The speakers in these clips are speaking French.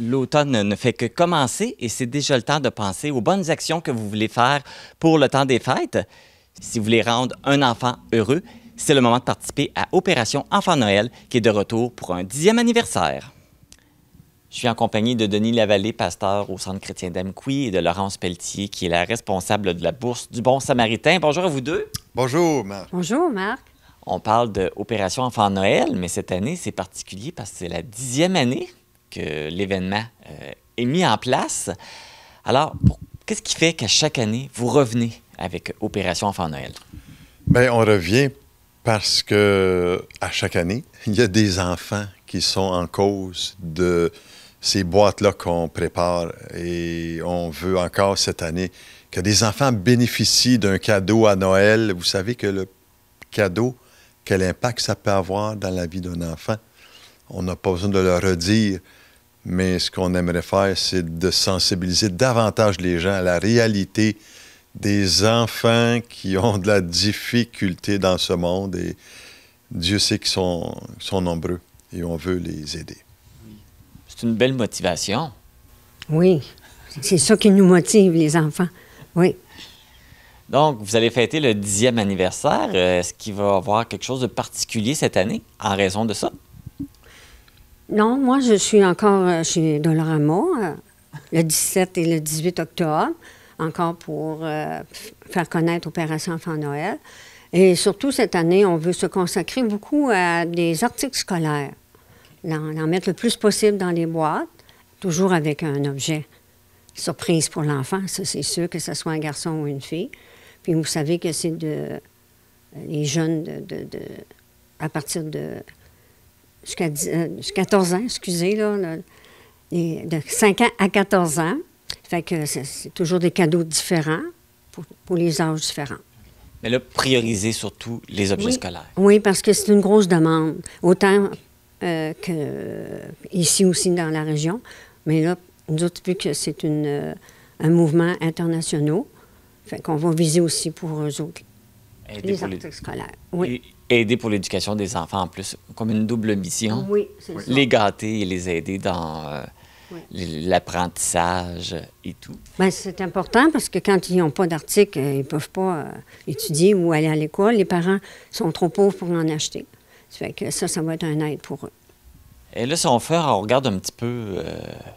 L'automne ne fait que commencer et c'est déjà le temps de penser aux bonnes actions que vous voulez faire pour le temps des fêtes. Si vous voulez rendre un enfant heureux, c'est le moment de participer à Opération Enfant Noël qui est de retour pour un 10e anniversaire. Je suis en compagnie de Denis Lavallée, pasteur au Centre chrétien d'Amqui, et de Laurence Pelletier, qui est la responsable de la bourse du Bon Samaritain. Bonjour à vous deux. Bonjour, Marc. Bonjour, Marc. On parle d'Opération Enfant Noël, mais cette année, c'est particulier parce que c'est la 10e année que l'événement est mis en place. Alors, qu'est-ce qui fait qu'à chaque année, vous revenez avec Opération Enfant Noël? Bien, on revient parce que à chaque année, il y a des enfants qui sont en cause de ces boîtes-là qu'on prépare. Et on veut encore cette année que des enfants bénéficient d'un cadeau à Noël. Vous savez que le cadeau, quel impact ça peut avoir dans la vie d'un enfant. On n'a pas besoin de le redire, mais ce qu'on aimerait faire, c'est de sensibiliser davantage les gens à la réalité des enfants qui ont de la difficulté dans ce monde. Et Dieu sait qu'ils sont nombreux et on veut les aider. C'est une belle motivation. Oui, c'est ça qui nous motive, les enfants. Oui. Donc, vous allez fêter le 10e anniversaire. Est-ce qu'il va y avoir quelque chose de particulier cette année en raison de ça? Non, moi, je suis encore chez Dolorama le 17 et le 18 octobre, encore pour faire connaître Opération Enfant Noël. Et surtout, cette année, on veut se consacrer beaucoup à des articles scolaires. En mettre le plus possible dans les boîtes, toujours avec un objet surprise pour l'enfant. Ça, c'est sûr, que ce soit un garçon ou une fille. Puis vous savez que c'est les jeunes à partir de jusqu'à 14 ans, excusez, là, de 5 ans à 14 ans. Fait que c'est toujours des cadeaux différents pour les âges différents. Mais là, prioriser surtout les objets scolaires. Oui, parce que c'est une grosse demande. Autant qu'ici aussi dans la région. Mais là, nous autres, vu que c'est un mouvement international, fait qu'on va viser aussi pour eux autres les articles scolaires. Oui. Et aider pour l'éducation des enfants en plus, comme une double mission. Oui, c'est ça. Les gâter et les aider dans l'apprentissage et tout. Bien, c'est important parce que quand ils n'ont pas d'articles, ils ne peuvent pas étudier ou aller à l'école. Les parents sont trop pauvres pour en acheter. Ça fait que ça va être un aide pour eux. Et là, si on regarde un petit peu,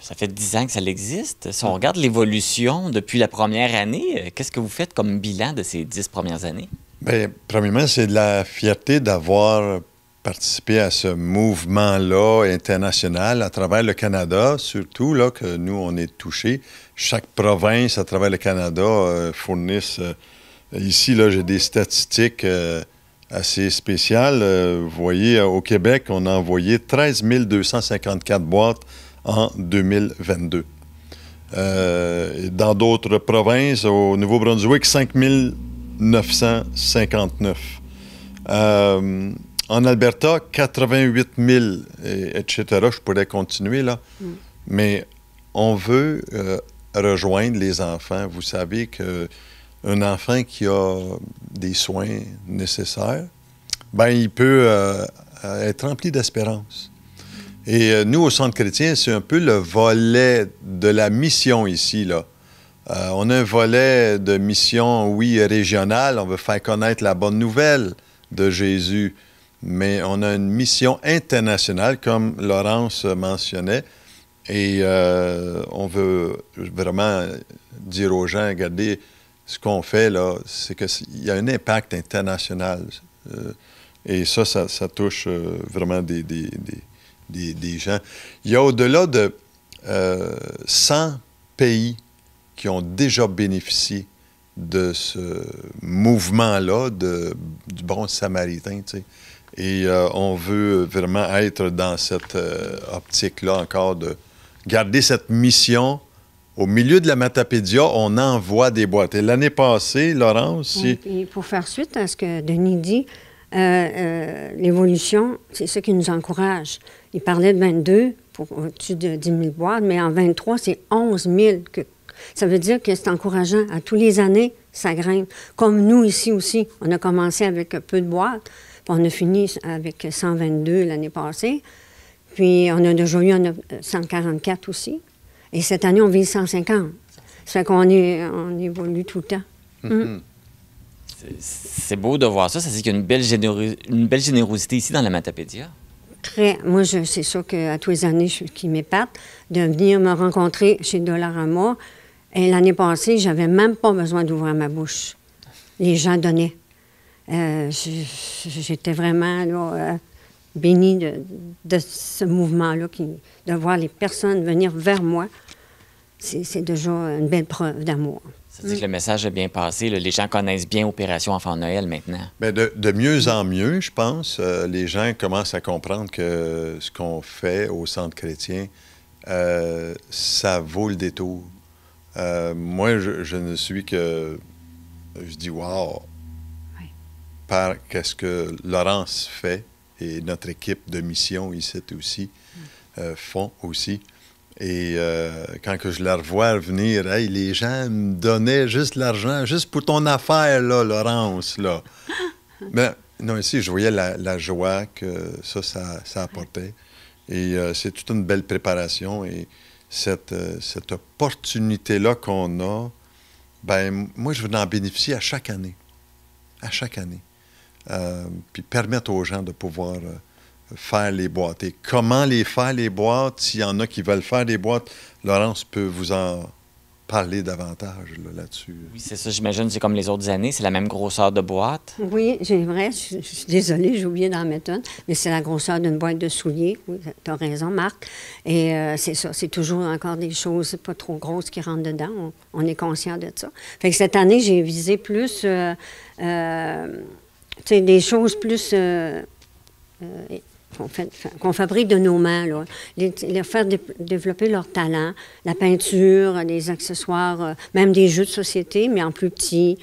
ça fait 10 ans que ça existe. Si on regarde l'évolution depuis la première année, qu'est-ce que vous faites comme bilan de ces 10 premières années? Bien, premièrement, c'est de la fierté d'avoir participé à ce mouvement-là international à travers le Canada, surtout là, que nous, on est touchés. Chaque province à travers le Canada fournissent... ici, là, j'ai des statistiques... assez spécial. Vous voyez, au Québec, on a envoyé 13 254 boîtes en 2022. Dans d'autres provinces, au Nouveau-Brunswick, 5 959. En Alberta, 88 000, etc. Je pourrais continuer, là. Mais on veut rejoindre les enfants. Vous savez que un enfant qui a des soins nécessaires, ben il peut être rempli d'espérance. Et nous, au Centre chrétien, c'est un peu le volet de la mission ici, là. On a un volet de mission, oui, régionale. On veut faire connaître la bonne nouvelle de Jésus. Mais on a une mission internationale, comme Laurence mentionnait. Et on veut vraiment dire aux gens, regardez, ce qu'on fait, là, c'est qu'il y a un impact international. Et ça touche vraiment des gens. Il y a au-delà de 100 pays qui ont déjà bénéficié de ce mouvement-là du Bon Samaritain, tu sais. Et on veut vraiment être dans cette optique-là encore de garder cette mission. Au milieu de la Matapédia, on envoie des boîtes. Et l'année passée, Laurence... Oui, et pour faire suite à ce que Denis dit, l'évolution, c'est ça qui nous encourage. Il parlait de 22 pour au-dessus de 10 000 boîtes, mais en 23, c'est 11 000. Ça veut dire que c'est encourageant. À tous les années, ça grimpe. Comme nous ici aussi, on a commencé avec peu de boîtes, puis on a fini avec 122 l'année passée. Puis, on a déjà eu 144 aussi. Et cette année, on vise 150. Ça fait qu'on on évolue tout le temps. C'est beau de voir ça. Ça veut dire qu'il y a une belle générosité ici dans la Matapédia. Très. Moi, c'est ça qu'à tous les années, qui m'épate, de venir me rencontrer chez Dollarama. Et l'année passée, j'avais même pas besoin d'ouvrir ma bouche. Les gens donnaient. J'étais vraiment là, bénie de ce mouvement-là, de voir les personnes venir vers moi. C'est déjà une belle preuve d'amour. Ça veut dire que le message a bien passé. Là. Les gens connaissent bien Opération Enfant Noël maintenant. Bien, de mieux en mieux, je pense. Les gens commencent à comprendre que ce qu'on fait au Centre chrétien, ça vaut le détour. Moi, je ne suis que... Je dis « wow » par qu'est-ce que Laurence fait et notre équipe de mission ici aussi font aussi. Et quand que je la revois venir, hey, les gens me donnaient juste l'argent, juste pour ton affaire, là, Laurence, là. Mais non, ici, je voyais la joie que ça apportait. Et c'est toute une belle préparation. Et cette opportunité-là qu'on a, ben moi, je veux en bénéficier à chaque année. À chaque année. Puis permettre aux gens de pouvoir... faire les boîtes. Et comment les faire, les boîtes? S'il y en a qui veulent faire des boîtes, Laurence peut vous en parler davantage là-dessus. Oui, c'est ça, j'imagine. C'est comme les autres années. C'est la même grosseur de boîte. Oui, c'est vrai. Je suis désolée, j'ai oublié d'en mettre une. Mais c'est la grosseur d'une boîte de souliers. Oui, tu as raison, Marc. Et c'est ça. C'est toujours encore des choses pas trop grosses qui rentrent dedans. On est conscient de ça. Fait que cette année, j'ai visé plus... tu sais, des choses plus... qu'on fabrique de nos mains, là. Les faire développer leur talent, la peinture, des accessoires, même des jeux de société, mais en plus petits,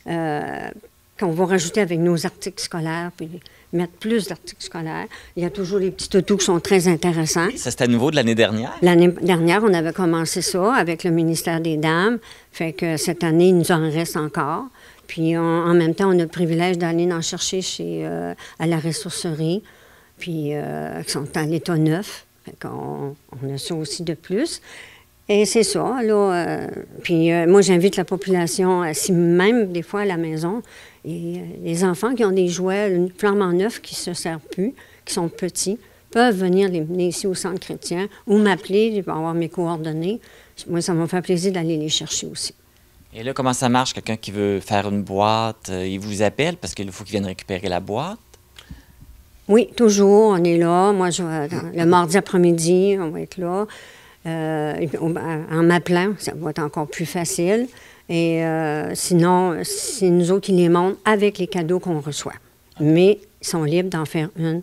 qu'on va rajouter avec nos articles scolaires, puis mettre plus d'articles scolaires. Il y a toujours les petits toutous qui sont très intéressants. Ça, c'était à nouveau de l'année dernière? L'année dernière, on avait commencé ça avec le ministère des Dames, fait que cette année, il nous en reste encore. Puis en même temps, on a le privilège d'aller en chercher à la ressourcerie, puis qui sont à l'état neuf. Fait qu'on a ça aussi de plus. Et c'est ça, là. Puis moi, j'invite la population, si même des fois à la maison, et les enfants qui ont des jouets, une flambant neuf qui ne se servent plus, qui sont petits, peuvent venir les mener ici au Centre chrétien ou m'appeler, ils vont avoir mes coordonnées. Moi, ça m'a fait plaisir d'aller les chercher aussi. Et là, comment ça marche? Quelqu'un qui veut faire une boîte, il vous appelle parce qu'il faut qu'il vienne récupérer la boîte? Oui, toujours, on est là. Moi, le mardi après-midi, on va être là. En m'appelant, ça va être encore plus facile. Et sinon, c'est nous autres qui les montrent avec les cadeaux qu'on reçoit. Mais ils sont libres d'en faire une.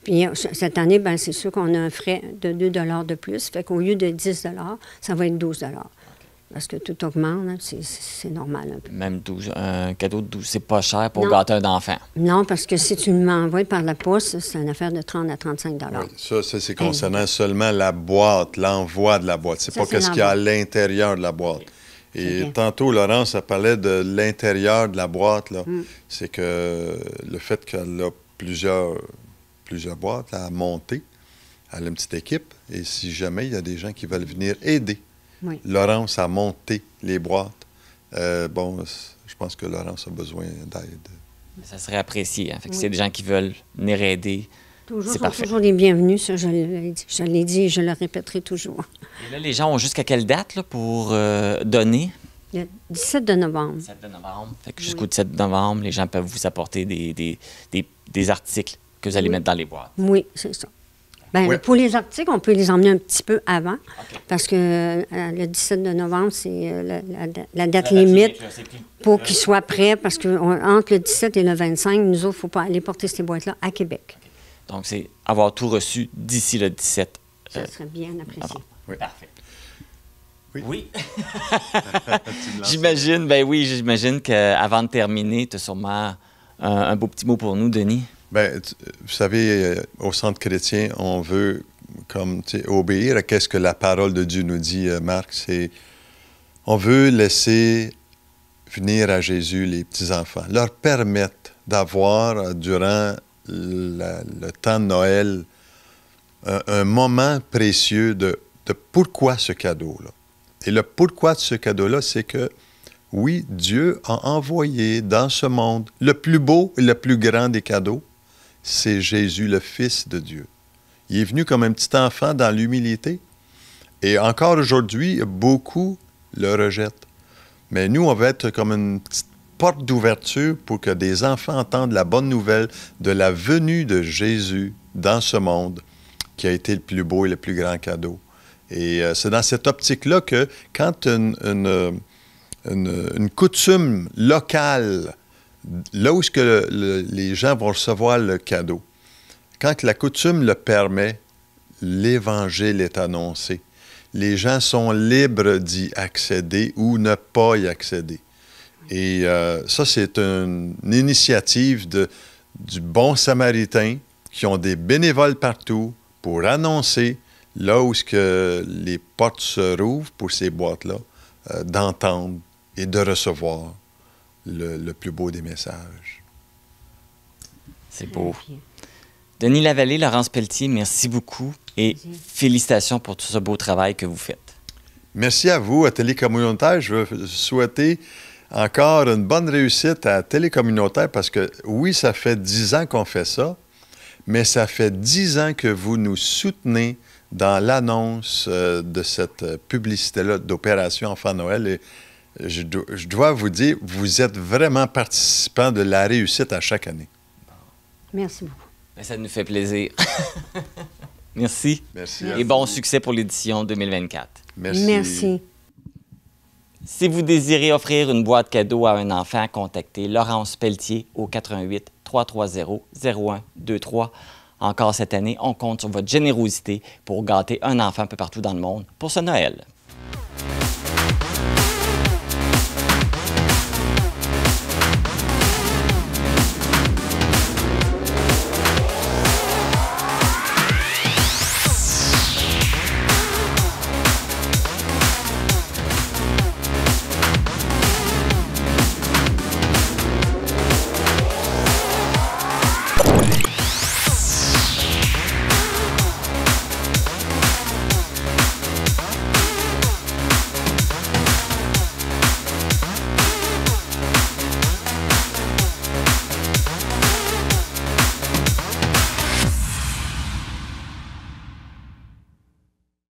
Puis cette année, bien, c'est sûr qu'on a un frais de 2 $ de plus. Fait qu'au lieu de 10 $, ça va être 12 $. Parce que tout augmente, hein, c'est normal un peu. Même 12, un cadeau de 12, c'est pas cher pour gâter un enfant. Non, parce que si tu m'envoies par la poste, c'est une affaire de 30 à 35 $. Oui, ça c'est concernant seulement la boîte, l'envoi de la boîte. C'est pas qu'est-ce qu'il y a à l'intérieur de la boîte. Et tantôt, Laurence, elle parlait de l'intérieur de la boîte. Là. C'est que le fait qu'elle a plusieurs boîtes à monter, elle a une petite équipe. Et si jamais il y a des gens qui veulent venir aider, oui. Laurence a monté les boîtes. Je pense que Laurence a besoin d'aide. Ça serait apprécié. Hein? Fait que s'il y a des gens qui veulent venir aider, c'est parfait. Toujours les bienvenus, ça, je l'ai dit et je le répéterai toujours. Et là, les gens ont jusqu'à quelle date là, pour donner? Le 17 de novembre. 17 de novembre. Fait que jusqu'au 17 novembre, les gens peuvent vous apporter des articles que vous allez mettre dans les boîtes. Oui, c'est ça. Bien, oui. Pour les articles, on peut les emmener un petit peu avant, parce que le 17 de novembre, c'est la date limite pour qu'ils soient prêts, parce qu'entre le 17 et le 25, nous autres, il ne faut pas aller porter ces boîtes-là à Québec. Donc, c'est avoir tout reçu d'ici le 17. Ça serait bien apprécié. Oui. Parfait. Oui. J'imagine qu'avant de terminer, tu as sûrement un beau petit mot pour nous, Denis. Bien, vous savez, au Centre chrétien, on veut obéir à ce que la parole de Dieu nous dit, Marc. On veut laisser venir à Jésus les petits-enfants, leur permettre d'avoir, durant le temps de Noël, un moment précieux de pourquoi ce cadeau-là. Et le pourquoi de ce cadeau-là, c'est que, oui, Dieu a envoyé dans ce monde le plus beau et le plus grand des cadeaux, c'est Jésus, le Fils de Dieu. Il est venu comme un petit enfant dans l'humilité. Et encore aujourd'hui, beaucoup le rejettent. Mais nous, on va être comme une petite porte d'ouverture pour que des enfants entendent la bonne nouvelle de la venue de Jésus dans ce monde, qui a été le plus beau et le plus grand cadeau. Et c'est dans cette optique-là que quand une coutume locale, là où est-ce que les gens vont recevoir le cadeau, quand la coutume le permet, l'Évangile est annoncé. Les gens sont libres d'y accéder ou ne pas y accéder. Et ça, c'est une initiative du Bon Samaritain qui ont des bénévoles partout pour annoncer là où est-ce que les portes se rouvrent pour ces boîtes-là, d'entendre et de recevoir le plus beau des messages. C'est beau. Denis Lavallée, Laurence Pelletier, merci beaucoup et félicitations pour tout ce beau travail que vous faites. Merci à vous, à Télécommunautaire. Je veux souhaiter encore une bonne réussite à Télécommunautaire parce que, oui, ça fait 10 ans qu'on fait ça, mais ça fait 10 ans que vous nous soutenez dans l'annonce de cette publicité-là d'Opération Enfant Noël. Et je dois vous dire, vous êtes vraiment participants de la réussite à chaque année. Merci beaucoup. Ben, ça nous fait plaisir. Merci. Merci. Et bon succès pour l'édition 2024. Merci. Merci. Si vous désirez offrir une boîte cadeau à un enfant, contactez Laurence Pelletier au 88 330 0123. Encore cette année, on compte sur votre générosité pour gâter un enfant un peu partout dans le monde pour ce Noël.